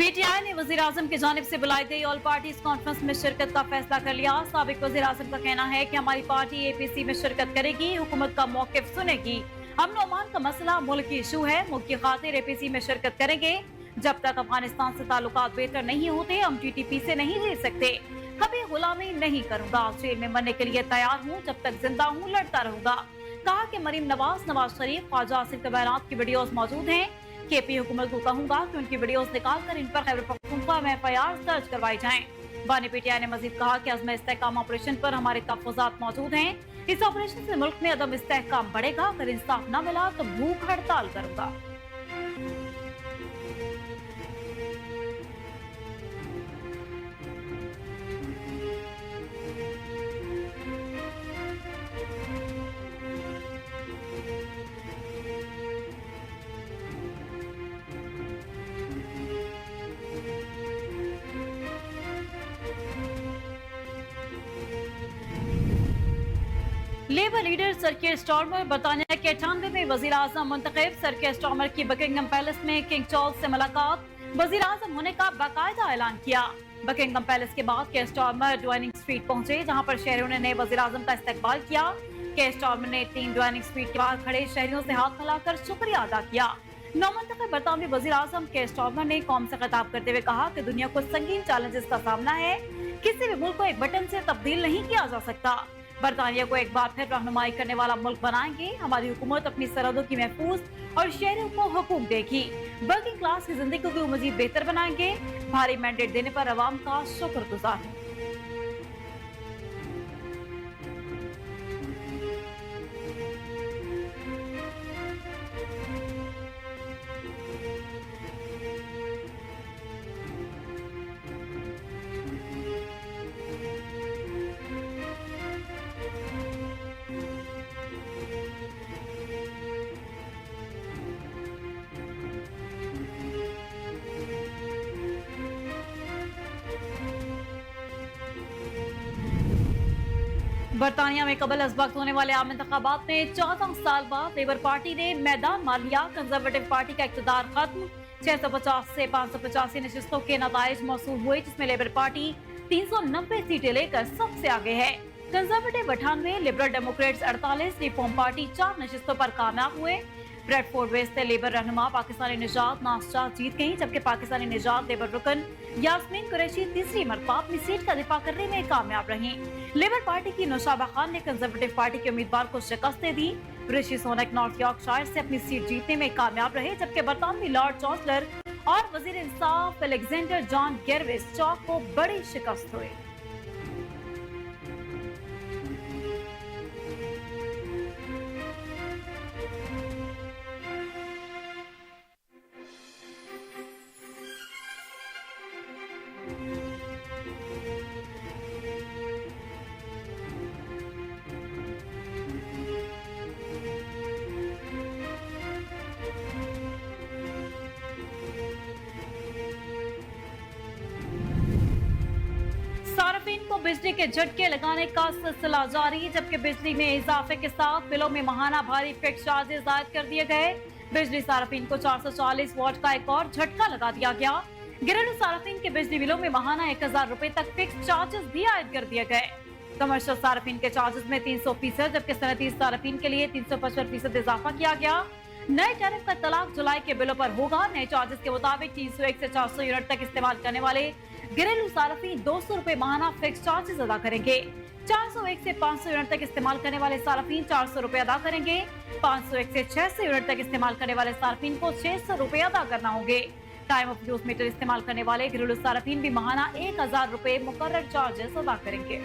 PTI ने वजीर-आजम की जानिब से बुलाई गई ऑल पार्टीज कॉन्फ्रेंस में शिरकत का फैसला कर लिया। साबिक वजीर-आजम का कहना है कि हमारी पार्टी एपीसी में शिरकत करेगी, हुकूमत का मौकिफ सुनेगी। अमन ओमान का मसला मुल्क की इशू है, मुल्क की खातिर एपीसी में शिरकत करेंगे। जब तक अफगानिस्तान से ताल्लुकात बेहतर नहीं होते, हम टीटीपी से नहीं रह सकते। कभी गुलामी नहीं करूंगा, जेल में मरने के लिए तैयार हूँ, जब तक जिंदा हूँ लड़ता रहूंगा। कहा कि मरीम नवाज, नवाज शरीफ, ख्वाजा आसिफ के बयानात की वीडियोस मौजूद हैं। केपी हुकूमत को कहूंगा कि उनकी वीडियोस निकालकर इन पर खैबर पख्तूनख्वा में एफआईआर दर्ज करवाई जाएं। बानी पीटीआई ने मजीद कहा कि अज़्म इस्तेहकाम ऑपरेशन पर हमारे तहफ़्फ़ुज़ात मौजूद हैं। इस ऑपरेशन से मुल्क में अदम इस्तेहकाम बढ़ेगा। अगर इंसाफ न मिला तो भूख हड़ताल करूंगा। Labour leader sir care Starmer बरतानिया के 98वें वजीर आजम मुंतखब। सर केयर स्टारमर की बकिंगम पैलेस में किंग चार्ल्स से मुलाकात, वजीर आजम होने का बाकायदा ऐलान किया। बकिंगम पैलेस के बाद केयर स्टारमर ड्वाइनिंग स्ट्रीट पहुंचे, जहां पर शहरियों ने नए वजीर आजम का इस्तकबाल किया। केयर स्टारमर ने 3 ड्वाइनिंग स्ट्रीट के बाहर खड़े शहरियों से हाथ मिलाकर शुक्रिया अदा किया। नौमंतखब बरतानवी वजीर आजम केयर स्टारमर ने कौम से खिताब करते हुए कहा कि दुनिया को संगीन चैलेंजेस का सामना है, किसी भी मुल्क को एक बटन से तब्दील नहीं किया जा सकता। बरतानिया को एक बार फिर रहनुमाई करने वाला मुल्क बनाएंगे। हमारी हुकूमत अपनी सरहदों की महफूज और शहरों को हुकूम देगी। वर्किंग क्लास की जिंदगी को मजीद बेहतर बनाएंगे। भारी मैंडेट देने पर अवाम का शुक्रगुजार हूँ। बरतानिया में कबल अज वक्त होने वाले आम इंतखाबात में 14 साल बाद लेबर पार्टी ने मैदान मार लिया। कंजर्वेटिव पार्टी का इक़्तिदार खत्म। 650 से 585 नशिस्तों के नताइज मौसूल हुए, जिसमें लेबर पार्टी 390 सीटें लेकर सबसे आगे है। Conservative 98, liberal Democrats 48, reform party 4 नशिस्तों पर कामयाब हुए। ब्रेडफोर्ड वेस्ट से लेबर रहनुमा पाकिस्तानी निजात नासचा जीत गई, जबकि पाकिस्तानी निजात लेबर रुकन यास्मीन कुरैशी तीसरी मरतबा अपनी सीट का दिफा करने में कामयाब रही। लेबर पार्टी की नौशाबा खान ने कंजर्वेटिव पार्टी के उम्मीदवार को शिकस्त दे दी। ऋषि सोनक नॉर्थ यॉर्कशायर से अपनी सीट जीतने में कामयाब रहे, जबकि बरतानवी लॉर्ड चांसलर और वजीर इंसाफ अलेक्जेंडर जॉन गेरविस चौक को बड़ी शिकस्त हुई। सार्फिन को बिजली के झटके लगाने का सिलसिला जारी, जबकि बिजली में इजाफे के साथ बिलों में माहाना भारी फिक्स चार्जेस आयद कर दिए गए। बिजली सार्फिन को 440 वॉट का एक और झटका लगा दिया गया। घरेलू सार्फिन के बिजली बिलों में माहाना 1000 रुपए तक फिक्स चार्जेस भी आयद कर दिए गए। कमर्शियल सार्फिन के चार्जेस में 300%, जबकि सनती सार्फिन के लिए 355% इजाफा किया गया। नए टैरिफ का तलाक जुलाई के बिलों पर होगा। नए चार्जेस के मुताबिक 301 से 400 यूनिट तक इस्तेमाल करने वाले घरेलू सार्फिन 200 रुपए माहाना फिक्स चार्जेस अदा करेंगे। 401 से 500 यूनिट तक इस्तेमाल करने वाले सार्फिन 400 रुपए अदा करेंगे। 501 से 600 यूनिट तक इस्तेमाल करने वाले सार्फिन को 600 रुपए अदा करना होंगे। टाइम ऑफ यूज मीटर इस्तेमाल करने वाले घरेलू सार्फिन भी माहाना 1000 रुपए मुकर्रर चार्जेस अदा करेंगे।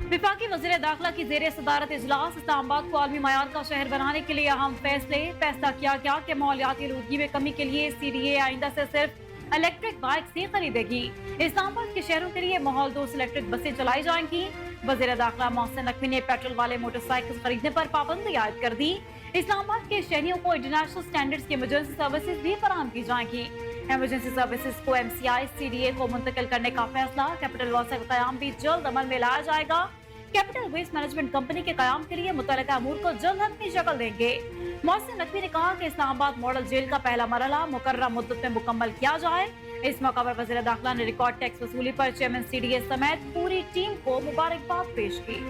विफाकी वज़ीर दाखिला की ज़ेरे सदारत इजलास। इस्लामाबाद को आलमी मयार का शहर बनाने के लिए अहम फैसला किया गया कि माहौलियाती आलूदगी में कमी के लिए CDA आइंदा से सिर्फ इलेक्ट्रिक बाइक ही खरीदेगी। इस्लामाबाद के शहरों के लिए माहौल दोस्त इलेक्ट्रिक बसें चलाई जाएंगी। वजीर दाखिला मोहसिन नकवी ने पेट्रोल वाले मोटरसाइकिल खरीदने पर पाबंदी आयद कर दी। इस्लामाबाद के शहरियों को इंटरनेशनल स्टैंडर्ड्स की इमरजेंसी सर्विसेज भी फराहम की जाएंगी। इमरजेंसी सर्विसेज को MCI CDA को मुंतकिल करने का फैसला। कैपिटल वासा का कयाम भी जल्द अमल में लाया जाएगा। कैपिटल वेस्ट मैनेजमेंट कंपनी के कयाम के लिए मुतल्लिका अमूर को जल्द अपनी शक्ल देंगे। मोहसिन नकवी ने कहा कि इस्लामाबाद मॉडल जेल का पहला मरहला मुकर्रर मुद्दत में मुकम्मल किया जाए। इस मौका पर वज़ीर दाखिला ने रिकॉर्ड टैक्स वसूली पर चेयरमैन CDA समेत पूरी टीम को मुबारकबाद पेश की।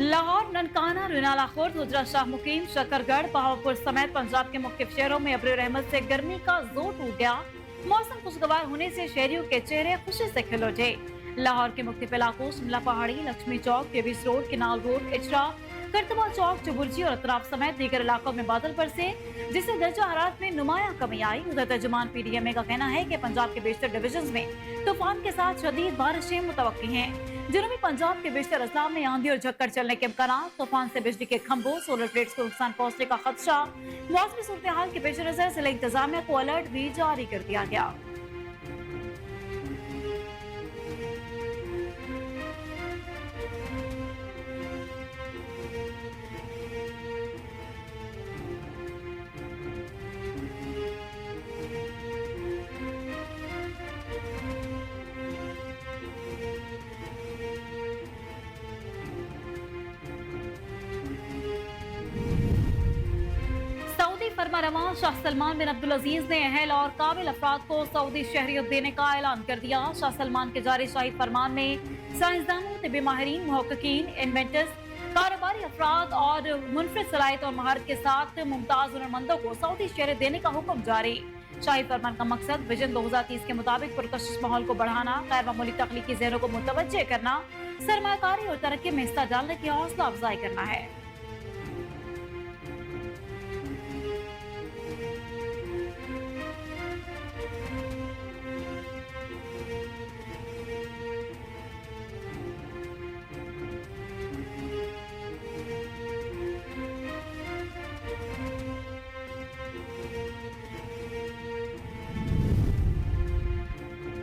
लाहौर, ननकाना, रुनाला खुर्द, हुजरा शाह मुकीम, शकरगढ़, बहावलपुर समेत पंजाब के मुख्तलिफ शहरों में अबरूर रहमत से गर्मी का जोर टूट गया। मौसम खुशगवार होने से शहरियों के चेहरे खुशी से खिल उठे। लाहौर के मुख्तलिफ इलाकों शिमला पहाड़ी, लक्ष्मी चौक, केबिस रोड, किनाल रोड, इचरा, करतबा चौक, चुबुर्जी और अतराफ समेत दीगर इलाकों में बादल बरसे, जिससे दर्जा हरारत में नुमाया कमी आई। उधर तर्जुमान PDMA का कहना है कि पंजाब के बेशतर डिवीजन में तूफान के साथ शदीद बारिशें मुतवक्की हैं। जनूबी पंजाब के बेशतर अजला में आंधी और झक्कड़ चलने के इम्कान, तूफान से बिजली के खंभों, सोलर प्लेट्स को नुकसान पहुंचने का खदशा। मौसमी सूरत हाल के पेश नजर जिला इंतजामिया को अलर्ट भी जारी कर दिया गया। सऊदी फरमारवा शाह सलमान बिन अब्दुल अजीज ने अहल और काबिल अफराद को सऊदी शहरियत देने का ऐलान कर दिया। शाह सलमान के जारी शाही फरमान में साइंसदानों, तिब्बी माहिरीन, मुहक्किकीन, इन्वेंटर्स, कारोबारी अफराद और मुनफरिद सलाहियत और महारत के साथ मुमताज हुनरमंदों को सऊदी शहरियत देने का हुक्म जारी। शाही फरमान का मकसद विजन 2030 के मुताबिक पुरकशिश माहौल को बढ़ाना, गैर मामूली तख्लीकी ज़हनों को मुतवज्जे करना, सरमायाकारी और तरक्की में हिस्सा डालने की हौसला अफजाई करना है।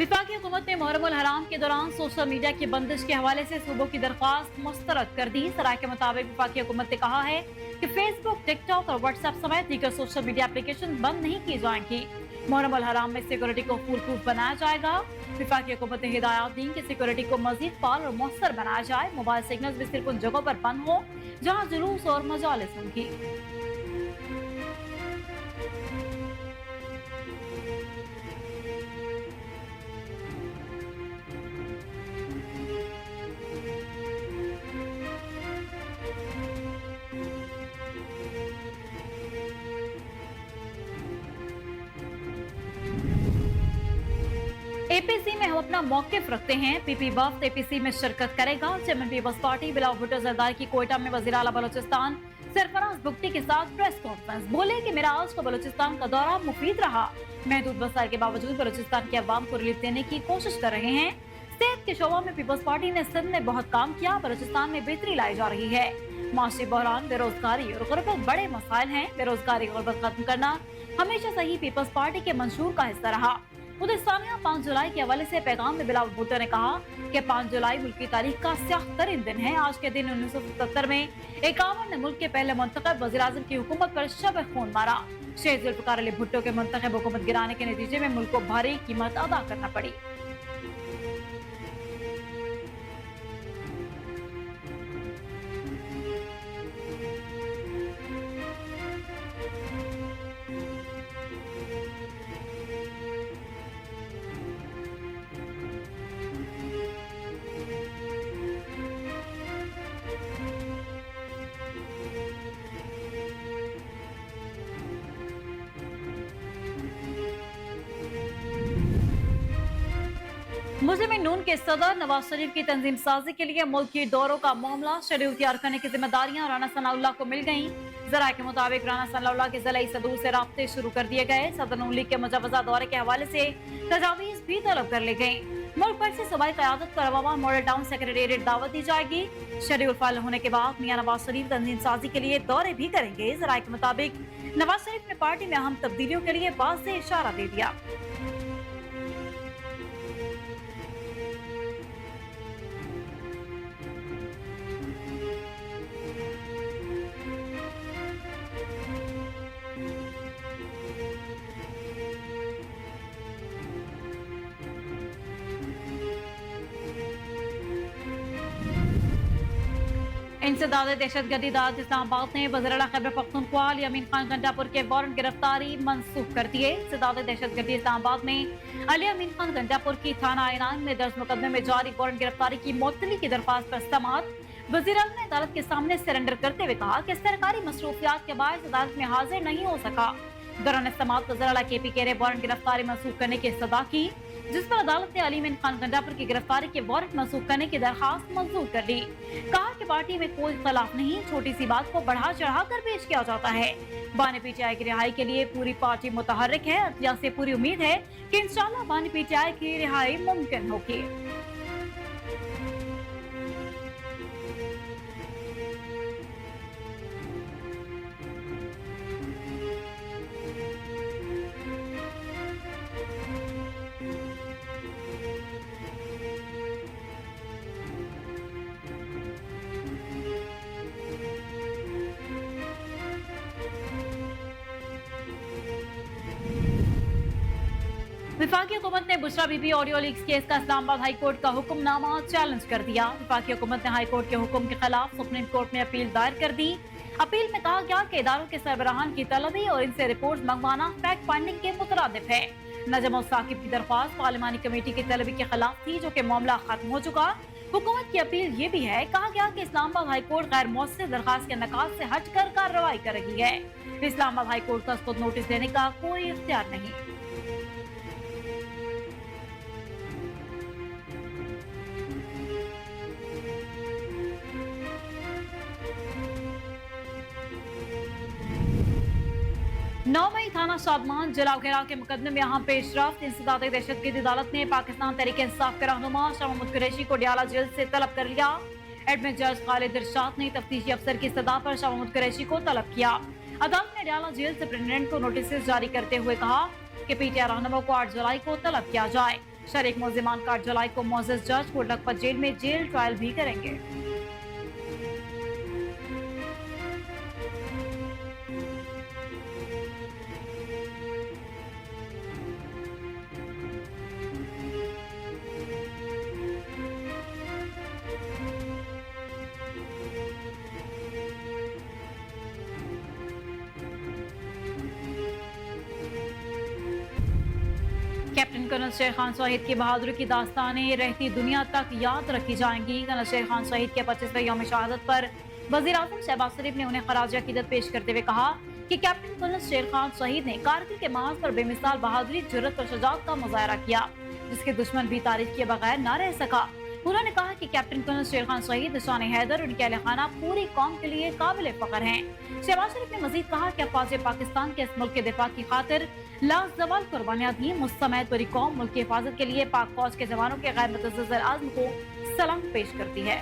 विफाकी हुकूमत ने मुहर्रम उल हराम के दौरान सोशल मीडिया की बंदिश के हवाले से सूबों की दरख्वास्त मुस्तरद कर दी। सराय के मुताबिक विफाकी हुकूमत ने कहा है कि फेसबुक, टिकटॉक और व्हाट्सएप समेत दीगर सोशल मीडिया एप्लीकेशन बंद नहीं की जाएंगी। मुहर्रम उल हराम में सिक्योरिटी को फूल प्रूफ बनाया जाएगा। विफाकी हुकूमत ने हिदायत दी कि सिक्योरिटी को मजीद फाल और मौसर बनाया जाए। मोबाइल सिग्नल भी सिर्फ उन जगहों पर बंद हो जहाँ जुलूस और मजालिस होंगी। APC में हम अपना मौकिफ रखते हैं। PP वफ्द APC में शिरकत करेगा। Chairman peoples party Bilawal Bhutto Zardari की कोयटा में वजीर आला बलोचिस्तान सरफराज बुगटी के साथ प्रेस कॉन्फ्रेंस। बोले कि मेरा आज का बलोचिस्तान का दौरा मुफीद रहा। महदूद वसाइल के बावजूद बलोचिस्तान के अवाम को रिलीफ देने की कोशिश कर रहे हैं। सेहत के शोबा में पीपल्स पार्टी ने सिंध में बहुत काम किया। बलोचिस्तान में बेहतरी लाई जा रही है। माशी बहरान, बेरोजगारी और गुर्बत बड़े मसाइल हैं। बेरोजगारी, गुर्बत खत्म करना हमेशा से ही पीपल्स पार्टी के मंशूर का हिस्सा रहा। उधर सानिया 5 जुलाई के हवाले से पैगाम में बिलावल भुट्टो ने कहा कि 5 जुलाई मुल्क की तारीख का स्याह तरीन दिन है। आज के दिन 1977 में 51 ने मुल्क के पहले मुंतखब वज़ीर आज़म की हुकूमत पर शब खून मारा। शेख जुल्फ़िकार अली भुट्टो के मुंतखब हुकूमत गिराने के नतीजे में मुल्क को भारी कीमत अदा करना पड़ी। मुस्लिम नून के सदर नवाज शरीफ की तंजीम साजी के लिए मुल्की दौरों का मामला शेड्यूल तैयार करने की जिम्मेदारियां राना सनाउल्लाह को मिल गईं। जराये के मुताबिक राना सनाउल्लाह के जिला सदूर से राब्ते शुरू कर दिए गए। सदर नून लीग के मुजवजा दौरे के हवाले से तजावीज भी तलब कर ली गयी। मुल्क भर से सूबाई क़यादत को रवामा मॉडल टाउन सेक्रेटेरिएट दावत दी जाएगी। शेड्यूल फाइल होने के बाद मियां नवाज शरीफ तंजीम साजी के लिए दौरे भी करेंगे। जराये के मुताबिक नवाज शरीफ ने पार्टी में अहम तब्दीलियों के लिए बात से इशारा दे दिया। इंसदाद दहशतगर्दी दाद इस्लामाबाद ने वज़ीर-ए-आला खैबर पख्तूनख्वा अमीन खान गंडापुर के वारंट गिरफ्तारी मंसूख कर दिए। इंसदाद दहशतगर्दी इस्लामाबाद में अली अमीन खान गंडापुर की थाना ऐनान में दर्ज मुकदमे में जारी वारंट गिरफ्तारी की मुअत्तली की दरख्वास्त पर समाअत वज़ीर-ए-आला ने अदालत के सामने सरेंडर करते हुए कहा कि सरकारी मसरूफियात के बायस अदालत में हाजिर नहीं हो सका। दौरान समाअत वज़ीर-ए-आला KP के वारंट गिरफ्तारी मंसूख करने की इस्तदा की, जिस पर अदालत ने अली अमीन खान गंडापुर की गिरफ्तारी के वारंट मंसूख करने की दरखास्त मंजूर कर ली। कहा कि पार्टी में कोई खिलाफ नहीं, छोटी सी बात को बढ़ा चढ़ा कर पेश किया जाता है। बानी PTI की रिहाई के लिए पूरी पार्टी मुतहर्रिक है। अदलिया से पूरी उम्मीद है कि इंशाअल्लाह बानी PTI की रिहाई मुमकिन होगी। विफाकी हुकूमत ने Bushra Bibi audio leaks case का इस्लामाबाद हाई कोर्ट का हुक्मनामा चैलेंज कर दिया। विफाकी हुकूमत ने हाई कोर्ट के हुक्म के खिलाफ सुप्रीम कोर्ट में अपील दायर कर दी। अपील में कहा गया कि इदारों के सरबराहान की तलबी और इनसे रिपोर्ट मंगवाना फैक्ट फाइंडिंग के मुतरादिफ है। नजम और साकिब की दरख्वास्त पार्लिमानी कमेटी की तलबी के खिलाफ थी, जो कि मामला खत्म हो चुका। हुकूमत की अपील ये भी है, कहा गया कि इस्लामाबाद हाई कोर्ट गैर मौसर दरखास्त के नकाज से हटकर कार्रवाई कर रही है। इस्लामाबाद हाई कोर्ट का खुद नोटिस देने का कोई इख्तियार नहीं। नौमई थाना शादमान जिला घेराव के मुकदमे में यहाँ पेशरफ्त। इंसदाद दहशतगर्दी अदालत ने पाकिस्तान तहरीक इंसाफ के रहनुमा शाह महमूद कुरैशी को डियाला जेल से तलब कर लिया। एडमिट जज खालिद इरशाद ने तफ्तीशी अफसर की सदा पर शाह महमूद कुरैशी को तलब किया। अदालत ने डियाला जेल सुप्रिंटेंडेंट को नोटिस जारी करते हुए कहा कि PTI रहनुमा को 8 जुलाई को तलब किया जाए। शरीक मुल्जिमान का 8 जुलाई को मोअज़्ज़ज़ जज को लखपत जेल में जेल ट्रायल भी करेंगे। कैप्टन कर्नल शेर खान शहीद की बहादुरी की दास्तानें रहती दुनिया तक याद रखी जाएंगी। कर्नल शेर खान शहीद के 25वें यौम शहादत पर वज़ीर आज़म शहबाज शरीफ ने उन्हें खराज अकीदत पेश करते हुए कहा कि कैप्टन कर्नल शेर खान शहीद ने कारगिल के महाज पर बेमिसाल बहादुरी, जुर्रत और शुजाअत का मुजाहरा किया, जिसके दुश्मन भी तारीफ किए बगैर न रह सका। उन्होंने कहा कि कैप्टन कर्नल शेर खान शहीद, शान हैदर, उनके अहले खाना पूरी कौम के लिए काबिल फख्र हैं। शहबाज शरीफ ने मजीद कहा कि अफवाज पाकिस्तान के इस मुल्क के दिफा की खातिर लाजवाल कुर्बानियां दी। मुस्तमैद पूरी कौम मुल्क की हिफाजत के लिए पाक फौज के जवानों के गैर मुतज़्ज़ल आज़्म को सलाम पेश करती है।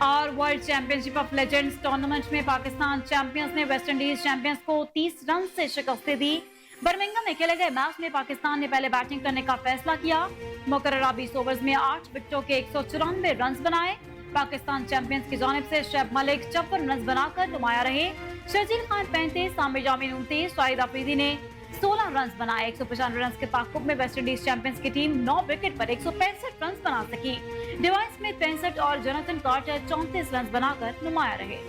और world championship of legends tournament में पाकिस्तान चैंपियंस ने वेस्ट इंडीज चैंपियंस को 30 रन से शिकस्त दी। बर्मिंघम में खेले गए मैच में पाकिस्तान ने पहले बैटिंग करने का फैसला किया। मुकर्ररा 20 ओवर्स में 8 विकेटों के 194 रन बनाए। पाकिस्तान चैंपियंस की जानिब से शुएब मलिक 54 रन बनाकर नुमाया रहे। शर्जील खान 35, सामिर जामीन 29, शाहिद अफरीदी ने 16 रन बनाए। 195 रन के ताकुब में वेस्टइंडीज चैंपियंस की टीम 9 विकेट पर 165 रन बना सकी। डिवाइन स्मिथ 65 और जोनाथन कार्टर 34 रन बनाकर नुमाया रहे।